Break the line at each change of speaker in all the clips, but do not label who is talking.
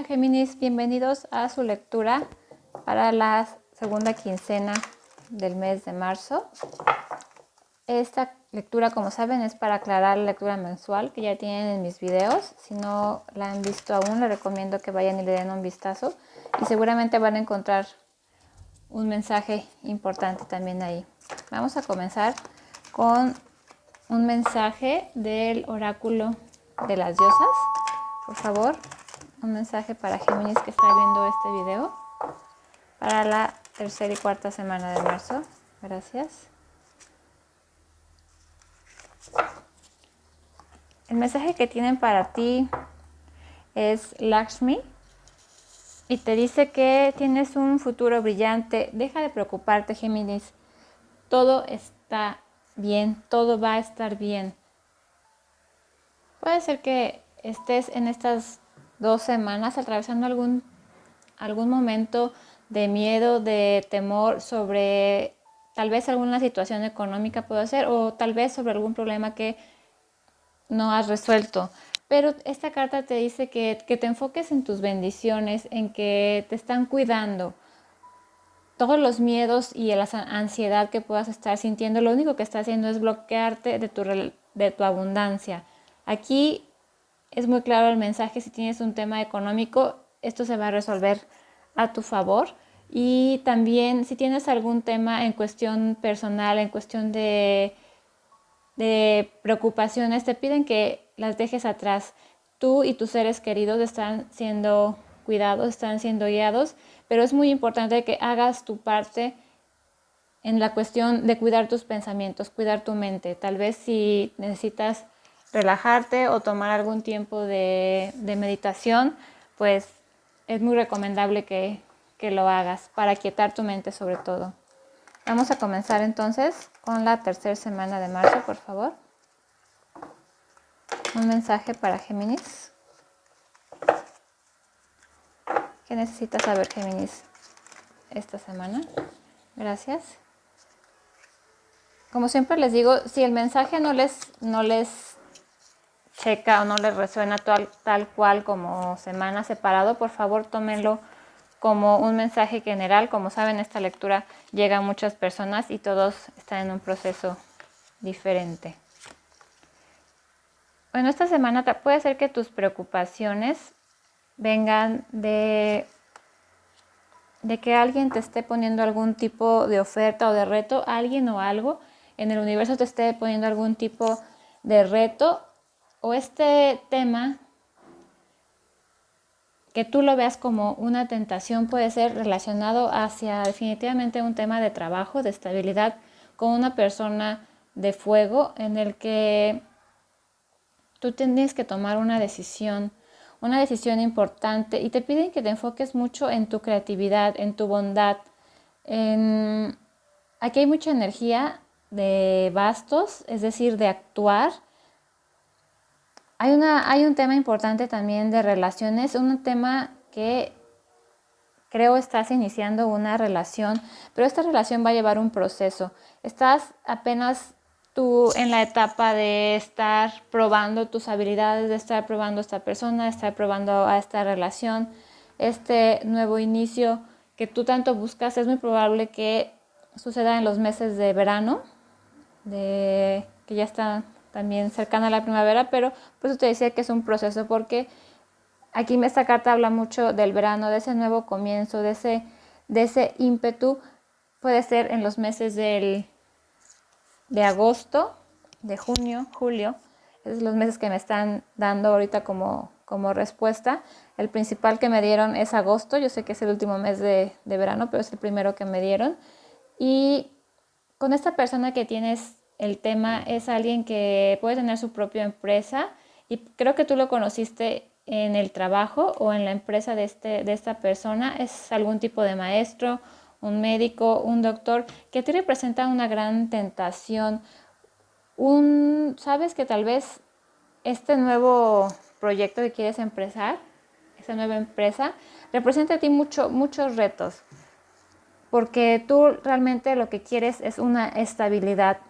Hola Géminis, bienvenidos a su lectura para la segunda quincena del mes de marzo. Esta lectura, como saben, es para aclarar la lectura mensual que ya tienen en mis videos. Si no la han visto aún, les recomiendo que vayan y le den un vistazo y seguramente van a encontrar un mensaje importante también ahí. Vamos a comenzar con un mensaje del oráculo de las diosas. Por favor, un mensaje para Géminis que está viendo este video para la tercera y cuarta semana de marzo. Gracias. El mensaje que tienen para ti es Lakshmi y te dice que tienes un futuro brillante. Deja de preocuparte, Géminis. Todo está bien, todo va a estar bien. Puede ser que estés en estas 2 semanas atravesando algún momento de miedo, de temor sobre tal vez alguna situación económica puede ser, o tal vez sobre algún problema que no has resuelto. Pero esta carta te dice que te enfoques en tus bendiciones, en que te están cuidando. Todos los miedos y la ansiedad que puedas estar sintiendo, lo único que está haciendo es bloquearte de tu abundancia. Aquí es muy claro el mensaje: si tienes un tema económico, esto se va a resolver a tu favor. Y también si tienes algún tema en cuestión personal, en cuestión de preocupaciones, te piden que las dejes atrás. Tú y tus seres queridos están siendo cuidados, están siendo guiados, pero es muy importante que hagas tu parte en la cuestión de cuidar tus pensamientos, cuidar tu mente. Tal vez si necesitas relajarte o tomar algún tiempo de meditación, pues es muy recomendable que lo hagas para quietar tu mente sobre todo. Vamos a comenzar entonces con la tercera semana de marzo, por favor. Un mensaje para Géminis. ¿Qué necesitas saber, Géminis, esta semana? Gracias. Como siempre les digo, si el mensaje no les checa o no les resuena tal cual como semana separado, por favor tómenlo como un mensaje general. Como saben, esta lectura llega a muchas personas y todos están en un proceso diferente. Bueno, esta semana puede ser que tus preocupaciones vengan de que alguien te esté poniendo algún tipo de oferta o de reto, alguien o algo en el universo te esté poniendo algún tipo de reto, o este tema que tú lo veas como una tentación puede ser relacionado hacia definitivamente un tema de trabajo, de estabilidad, con una persona de fuego en el que tú tienes que tomar una decisión importante, y te piden que te enfoques mucho en tu creatividad, en tu bondad. Aquí hay mucha energía de bastos, es decir, de actuar. Hay un tema importante también de relaciones, un tema que creo estás iniciando una relación, pero esta relación va a llevar un proceso. Estás apenas tú en la etapa de estar probando tus habilidades, de estar probando a esta persona, de estar probando a esta relación. Este nuevo inicio que tú tanto buscas es muy probable que suceda en los meses de verano, que ya está también cercana a la primavera, pero por eso te decía que es un proceso, porque aquí esta carta habla mucho del verano, de ese nuevo comienzo, de ese ímpetu. Puede ser en los meses de agosto, de junio, julio. Esos son los meses que me están dando ahorita como respuesta. El principal que me dieron es agosto. Yo sé que es el último mes de verano, pero es el primero que me dieron. Y con esta persona que tienes el tema es alguien que puede tener su propia empresa, y creo que tú lo conociste en el trabajo o en la empresa de esta persona. Es algún tipo de maestro, un médico, un doctor, que te representa una gran tentación. Sabes que tal vez este nuevo proyecto que quieres empezar, esta nueva empresa, representa a ti muchos retos, porque tú realmente lo que quieres es una estabilidad,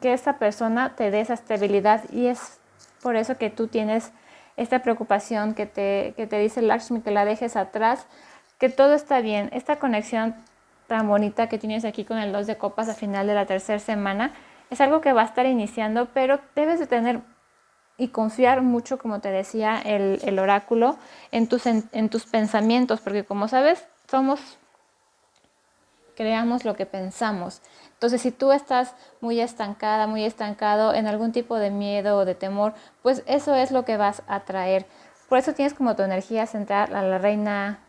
que esta persona te dé esa estabilidad, y es por eso que tú tienes esta preocupación que te dice Lakshmi, que la dejes atrás, que todo está bien. Esta conexión tan bonita que tienes aquí con el 2 de copas al final de la tercera semana es algo que va a estar iniciando, pero debes de tener y confiar mucho, como te decía el oráculo, en tus pensamientos, porque como sabes, creamos lo que pensamos. Entonces, si tú estás muy estancada, muy estancado en algún tipo de miedo o de temor, pues eso es lo que vas a traer. Por eso tienes como tu energía central a la reina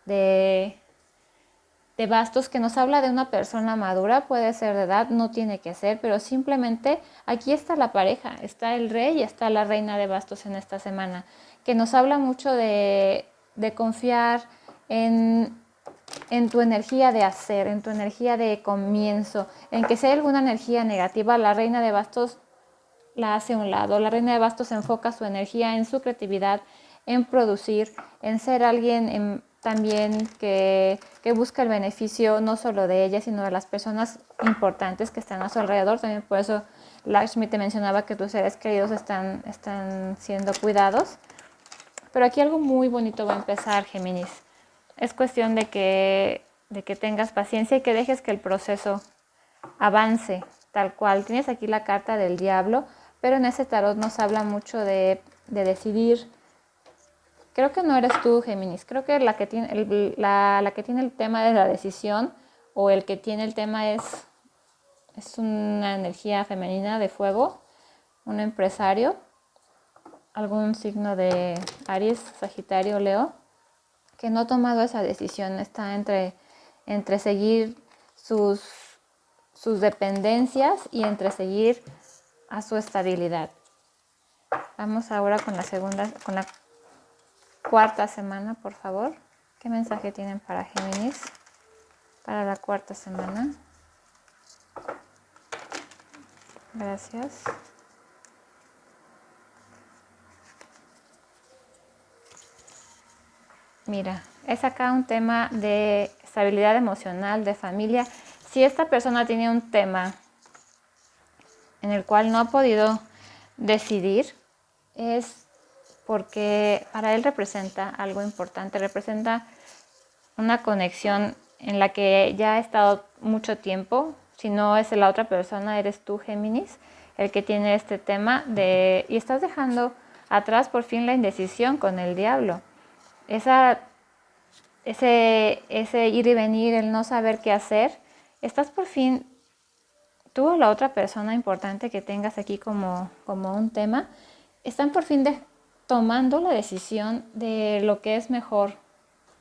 de bastos, que nos habla de una persona madura, puede ser de edad, no tiene que ser, pero simplemente aquí está la pareja, está el rey y está la reina de bastos en esta semana, que nos habla mucho de confiar en tu energía de hacer, en tu energía de comienzo, en que si hay alguna energía negativa, la reina de bastos la hace a un lado. La reina de bastos enfoca su energía en su creatividad, en producir, en ser alguien también que busca el beneficio no solo de ella, sino de las personas importantes que están a su alrededor. También por eso Lakshmi te mencionaba que tus seres queridos están siendo cuidados. Pero aquí algo muy bonito va a empezar, Géminis. Es cuestión de que tengas paciencia y que dejes que el proceso avance tal cual. Tienes aquí la carta del diablo, pero en ese tarot nos habla mucho de decidir. Creo que no eres tú, Géminis. Creo que la que tiene el tema de la decisión, o el que tiene el tema es una energía femenina de fuego, un empresario, algún signo de Aries, Sagitario, Leo, que no ha tomado esa decisión. Está entre seguir sus dependencias y entre seguir a su estabilidad. Vamos ahora con la cuarta semana, por favor. ¿Qué mensaje tienen para Géminis para la cuarta semana? Gracias. Mira, es acá un tema de estabilidad emocional, de familia. Si esta persona tiene un tema en el cual no ha podido decidir, es porque para él representa algo importante, representa una conexión en la que ya ha estado mucho tiempo. Si no es la otra persona, eres tú, Géminis, el que tiene este tema y estás dejando atrás por fin la indecisión con el diablo. Ese ir y venir, el no saber qué hacer, estás por fin, tú o la otra persona importante que tengas aquí como un tema, están por fin tomando la decisión de lo que es mejor,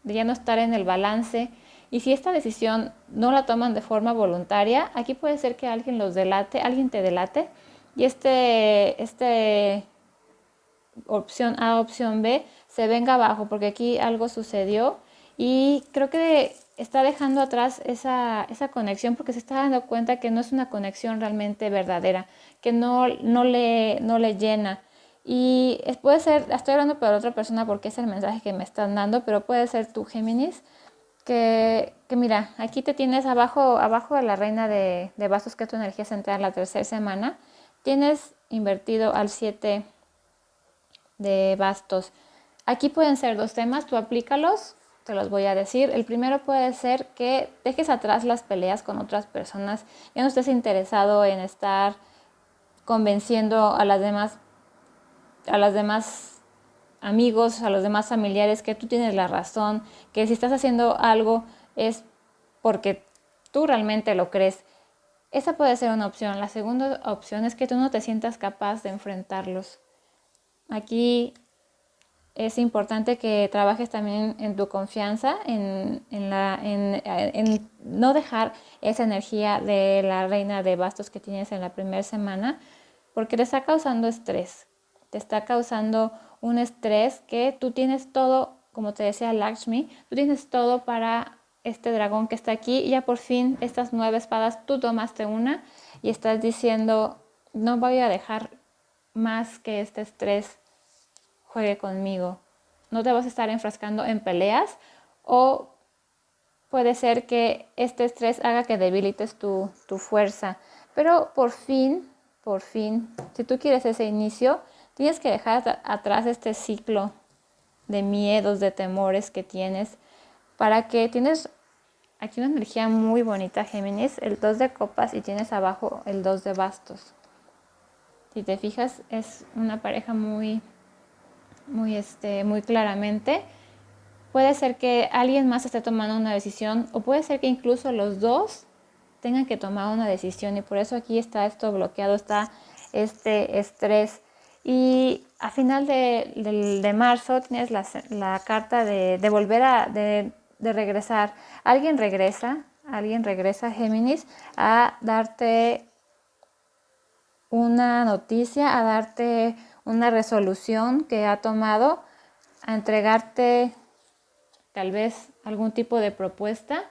de ya no estar en el balance. Y si esta decisión no la toman de forma voluntaria, aquí puede ser que alguien alguien te delate, y opción A, opción B, se venga abajo, porque aquí algo sucedió y creo que está dejando atrás esa conexión, porque se está dando cuenta que no es una conexión realmente verdadera, que no le llena. Y puede ser, estoy hablando para otra persona porque es el mensaje que me están dando, pero puede ser tú, Géminis, que mira, aquí te tienes abajo de la reina de bastos, que es tu energía central en la tercera semana. Tienes invertido al 7 de bastos. Aquí pueden ser dos temas, tú aplícalos, te los voy a decir. El primero puede ser que dejes atrás las peleas con otras personas, ya no estés interesado en estar convenciendo a las demás amigos, a los demás familiares que tú tienes la razón, que si estás haciendo algo es porque tú realmente lo crees. Esa puede ser una opción. La segunda opción es que tú no te sientas capaz de enfrentarlos. Aquí es importante que trabajes también en tu confianza, en no dejar esa energía de la reina de bastos que tienes en la primera semana, porque te está causando estrés. Te está causando un estrés que tú tienes todo, como te decía Lakshmi, tú tienes todo para este dragón que está aquí, y ya por fin estas 9 espadas, tú tomaste una y estás diciendo, no voy a dejar más que este estrés juegue conmigo. No te vas a estar enfrascando en peleas, o puede ser que este estrés haga que debilites tu fuerza. Pero por fin, si tú quieres ese inicio, Tienes que dejar atrás este ciclo de miedos, de temores que tienes, para que tienes aquí una energía muy bonita, Géminis, el 2 de copas y tienes abajo el 2 de bastos. Si te fijas, es una pareja muy claramente. Puede ser que alguien más esté tomando una decisión o puede ser que incluso los dos tengan que tomar una decisión y por eso aquí está esto bloqueado, está este estrés. Y a final de marzo tienes la carta de volver de regresar. Alguien regresa, Géminis, a darte una noticia, a darte una resolución que ha tomado, a entregarte tal vez algún tipo de propuesta,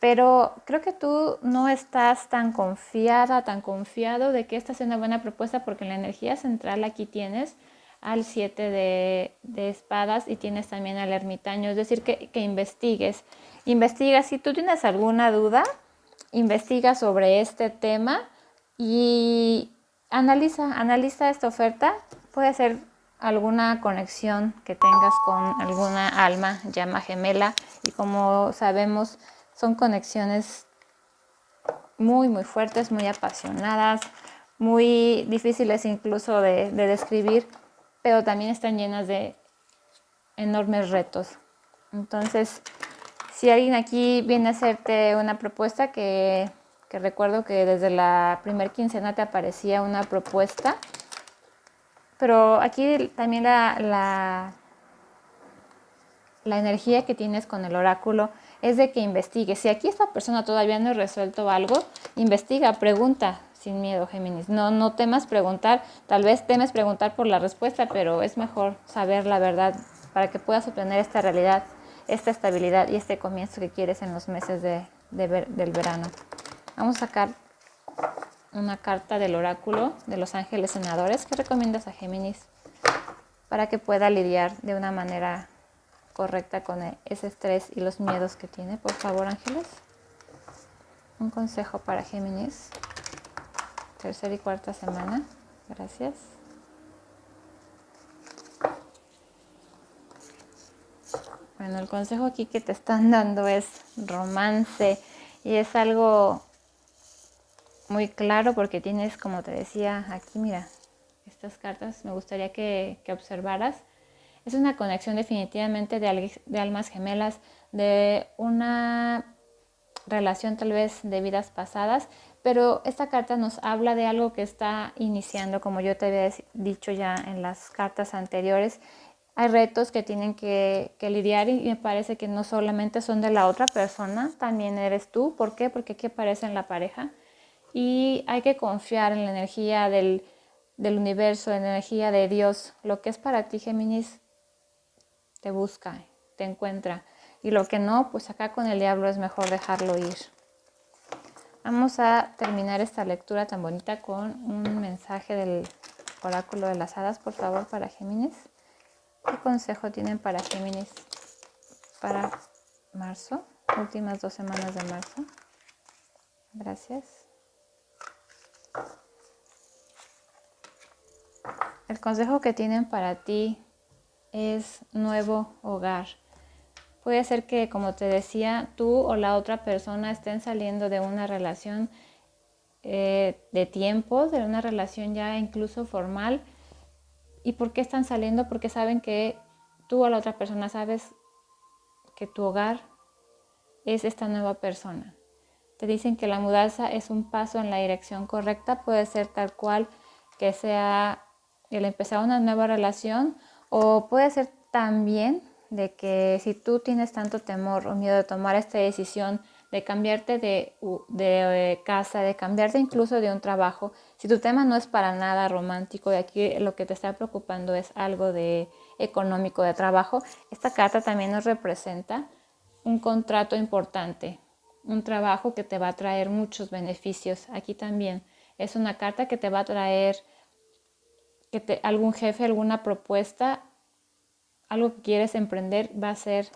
pero creo que tú no estás tan confiada, tan confiado de que esta sea una buena propuesta, porque en la energía central aquí tienes al 7 de espadas y tienes también al ermitaño, es decir, que investigues. Investiga, si tú tienes alguna duda, investiga sobre este tema y analiza esta oferta. Puede ser alguna conexión que tengas con alguna alma, llama gemela, y como sabemos son conexiones muy muy fuertes, muy apasionadas, muy difíciles incluso de describir, pero también están llenas de enormes retos. Entonces, si alguien aquí viene a hacerte una propuesta, que recuerdo que desde la primer quincena te aparecía una propuesta, pero aquí también la energía que tienes con el oráculo es de que investigues. Si aquí esta persona todavía no ha resuelto algo, investiga, pregunta sin miedo, Géminis. No temas preguntar, tal vez temes preguntar por la respuesta, pero es mejor saber la verdad para que puedas obtener esta realidad, esta estabilidad y este comienzo que quieres en los meses del verano. Vamos a sacar una carta del oráculo de los ángeles sanadores. ¿Qué recomiendas a Géminis para que pueda lidiar de una manera correcta con ese estrés y los miedos que tiene? Por favor, ángeles, un consejo para Géminis, tercera y cuarta semana. Gracias. Bueno, el consejo aquí que te están dando es romance, y es algo muy claro porque tienes, como te decía, aquí mira, estas cartas me gustaría que observaras. Es una conexión definitivamente de almas gemelas, de una relación tal vez de vidas pasadas, pero esta carta nos habla de algo que está iniciando, como yo te había dicho ya en las cartas anteriores. Hay retos que tienen que lidiar y me parece que no solamente son de la otra persona, también eres tú. ¿Por qué? Porque aquí aparece en la pareja y hay que confiar en la energía del universo, en la energía de Dios. Lo que es para ti, Géminis, te busca, te encuentra, y lo que no, pues acá con el diablo es mejor dejarlo ir. Vamos a terminar esta lectura tan bonita con un mensaje del oráculo de las hadas, por favor, para Géminis. ¿Qué consejo tienen para Géminis para marzo? Últimas 2 semanas de marzo. Gracias. El consejo que tienen para ti es nuevo hogar. Puede ser que, como te decía, tú o la otra persona estén saliendo de una relación de tiempo, de una relación ya incluso formal. ¿Y por qué están saliendo? Porque saben que tú o la otra persona sabes que tu hogar es esta nueva persona. Te dicen que la mudanza es un paso en la dirección correcta. Puede ser tal cual que sea el empezar una nueva relación, o puede ser también de que si tú tienes tanto temor o miedo de tomar esta decisión de cambiarte de casa, de cambiarte incluso de un trabajo, si tu tema no es para nada romántico y aquí lo que te está preocupando es algo de económico, de trabajo, esta carta también nos representa un contrato importante, un trabajo que te va a traer muchos beneficios. Aquí también es una carta que te va a traer algún jefe, alguna propuesta, algo que quieres emprender va a ser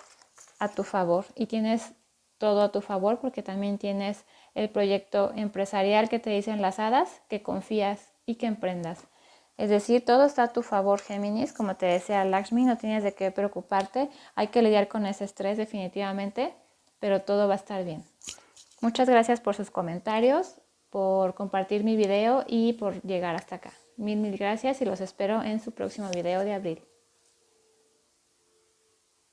a tu favor, y tienes todo a tu favor porque también tienes el proyecto empresarial que te dicen las hadas, que confías y que emprendas. Es decir, todo está a tu favor, Géminis. Como te decía Lakshmi, no tienes de qué preocuparte. Hay que lidiar con ese estrés definitivamente, pero todo va a estar bien. Muchas gracias por sus comentarios, por compartir mi video y por llegar hasta acá. Mil gracias y los espero en su próximo video de abril.